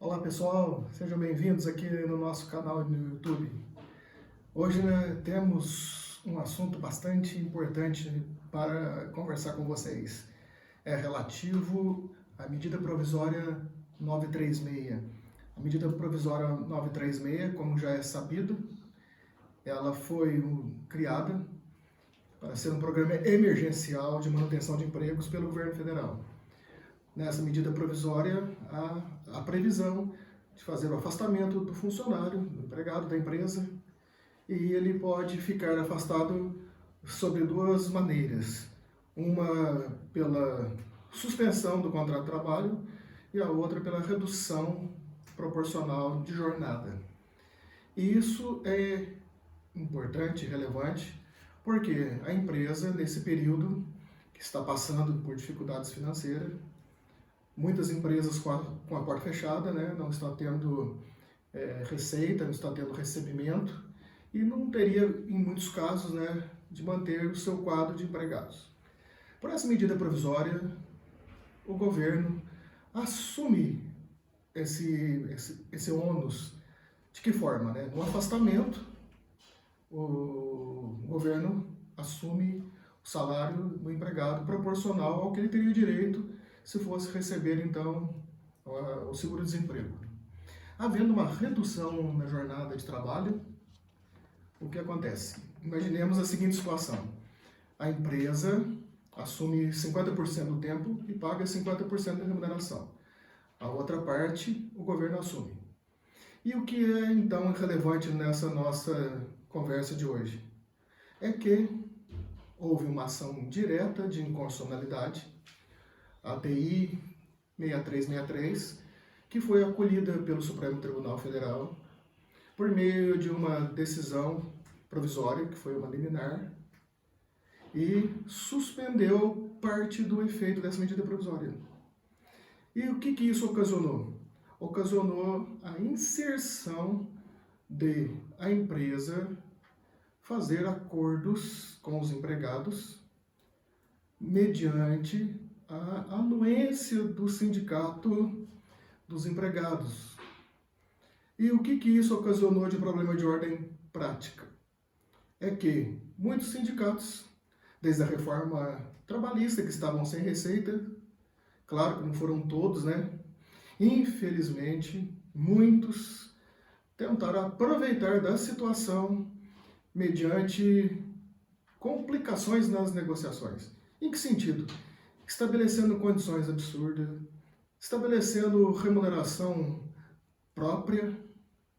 Olá pessoal, sejam bem-vindos aqui no nosso canal no YouTube. Hoje temos um assunto bastante importante para conversar com vocês. É relativo à medida provisória 936. A medida provisória 936, como já é sabido, ela foi criada para ser um programa emergencial de manutenção de empregos pelo governo federal. Nessa medida provisória, há a previsão de fazer o afastamento do funcionário, do empregado da empresa, e ele pode ficar afastado sobre duas maneiras. Uma pela suspensão do contrato de trabalho e a outra pela redução proporcional de jornada. E isso é importante, relevante, porque a empresa, nesse período que está passando por dificuldades financeiras, muitas empresas com a porta fechada, né, não estão tendo receita, não estão tendo recebimento e não teria, em muitos casos, né, de manter o seu quadro de empregados. Por essa medida provisória, o governo assume esse ônus. De que forma? Né? No afastamento, o governo assume o salário do empregado proporcional ao que ele teria direito se fosse receber, então, o seguro-desemprego. Havendo uma redução na jornada de trabalho, o que acontece? Imaginemos a seguinte situação. A empresa assume 50% do tempo e paga 50% da remuneração. A outra parte, o governo assume. E o que é, então, relevante nessa nossa conversa de hoje? É que houve uma ação direta de inconstitucionalidade, a TI 6363, que foi acolhida pelo Supremo Tribunal Federal por meio de uma decisão provisória, que foi uma liminar, e suspendeu parte do efeito dessa medida provisória. E o que isso ocasionou? Ocasionou a inserção de a empresa fazer acordos com os empregados mediante a anuência do sindicato dos empregados. E o que isso ocasionou de problema de ordem prática? É que muitos sindicatos, desde a reforma trabalhista, que estavam sem receita, claro que não foram todos, né? Infelizmente, muitos tentaram aproveitar da situação mediante complicações nas negociações. Em que sentido? Estabelecendo condições absurdas, estabelecendo remuneração própria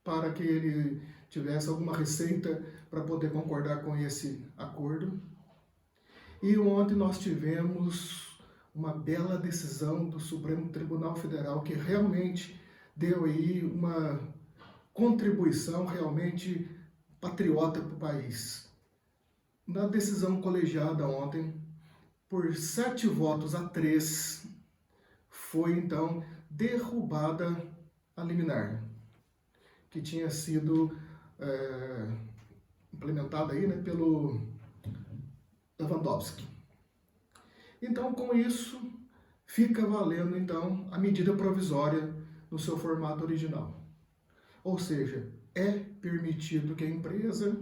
para que ele tivesse alguma receita para poder concordar com esse acordo. E ontem nós tivemos uma bela decisão do Supremo Tribunal Federal que realmente deu aí uma contribuição realmente patriota para o país. Na decisão colegiada ontem, por 7 votos a 3, foi então derrubada a liminar, que tinha sido implementada aí, né, pelo Lewandowski. Então, com isso, fica valendo então a medida provisória no seu formato original. Ou seja, é permitido que a empresa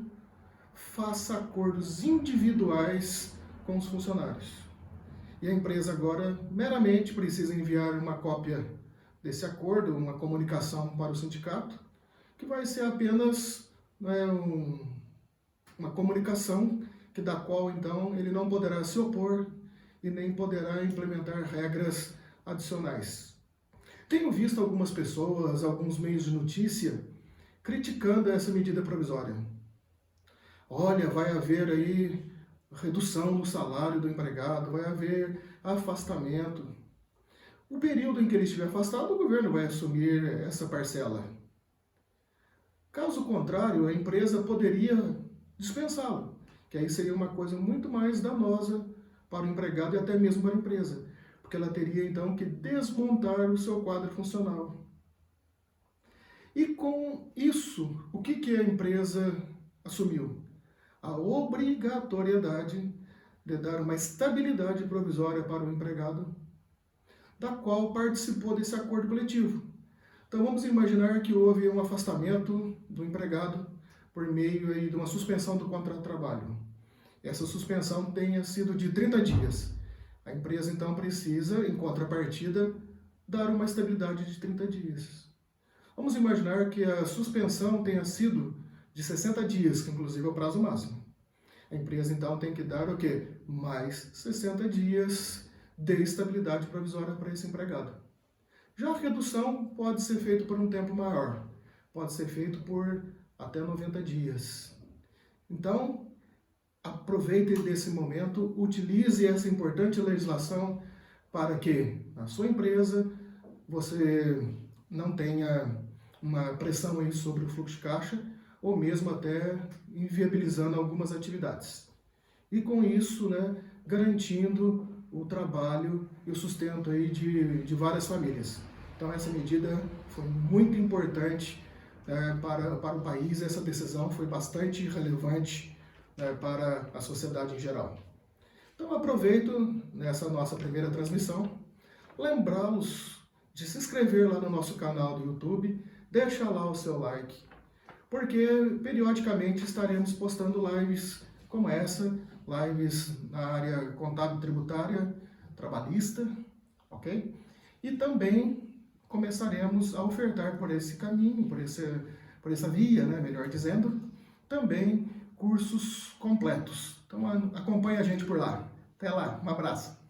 faça acordos individuais com os funcionários. E a empresa agora meramente precisa enviar uma cópia desse acordo, uma comunicação para o sindicato, que vai ser apenas uma comunicação da qual então ele não poderá se opor e nem poderá implementar regras adicionais. Tenho visto algumas pessoas, alguns meios de notícia, criticando essa medida provisória. Olha, vai haver aí redução no salário do empregado, vai haver afastamento. O período em que ele estiver afastado, o governo vai assumir essa parcela. Caso contrário, a empresa poderia dispensá-lo, que aí seria uma coisa muito mais danosa para o empregado e até mesmo para a empresa, porque ela teria então que desmontar o seu quadro funcional. E com isso, o que a empresa assumiu? A obrigatoriedade de dar uma estabilidade provisória para o empregado, da qual participou desse acordo coletivo. Então vamos imaginar que houve um afastamento do empregado por meio aí de uma suspensão do contrato de trabalho. Essa suspensão tenha sido de 30 dias. A empresa então precisa, em contrapartida, dar uma estabilidade de 30 dias. Vamos imaginar que a suspensão tenha sido de 60 dias, que inclusive é o prazo máximo. A empresa então tem que dar o quê? Mais 60 dias de estabilidade provisória para esse empregado. Já a redução pode ser feita por um tempo maior, pode ser feito por até 90 dias. Então, aproveite desse momento, utilize essa importante legislação para que na sua empresa você não tenha uma pressão aí sobre o fluxo de caixa ou mesmo até inviabilizando algumas atividades. E com isso, garantindo o trabalho e o sustento aí de várias famílias. Então essa medida foi muito importante para o país, essa decisão foi bastante relevante para a sociedade em geral. Então aproveito nessa nossa primeira transmissão, lembrá-los de se inscrever lá no nosso canal do YouTube, deixa lá o seu like, porque periodicamente estaremos postando lives como essa, lives na área contábil tributária, trabalhista, ok? E também começaremos a ofertar por esse caminho, por essa via, melhor dizendo, também cursos completos. Então acompanhe a gente por lá. Até lá, um abraço.